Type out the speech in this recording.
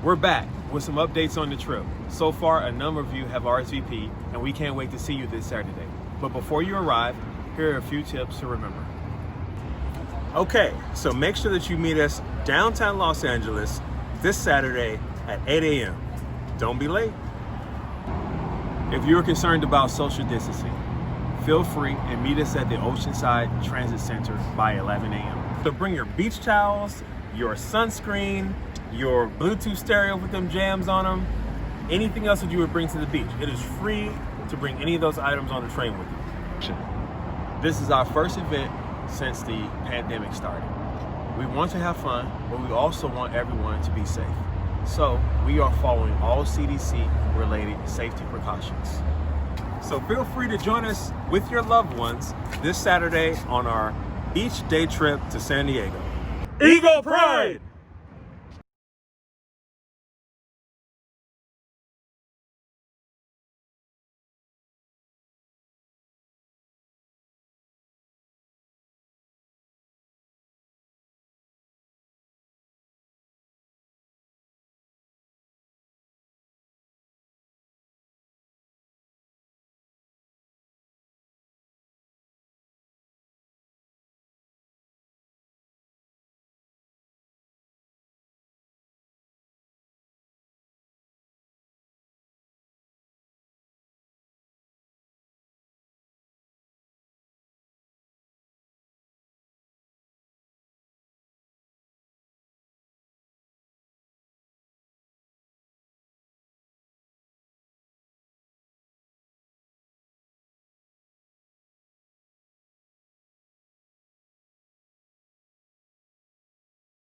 We're back with some updates on the trip. So far, a number of you have RSVP, and we can't wait to see you this Saturday. But before you arrive, here are a few tips to remember. Okay, so make sure that you meet us downtown Los Angeles this Saturday at 8 a.m. Don't be late. If you're concerned about social distancing, feel free and meet us at the Oceanside Transit Center by 11 a.m. So bring your beach towels, your sunscreen, your Bluetooth stereo with them jams on them, anything else that you would bring to the beach. It is free to bring any of those items on the train with you. This is our first event since the pandemic started. We want to have fun, but we also want everyone to be safe. So we are following all CDC-related safety precautions. So feel free to join us with your loved ones this Saturday on our beach day trip to San Diego. Eagle Pride!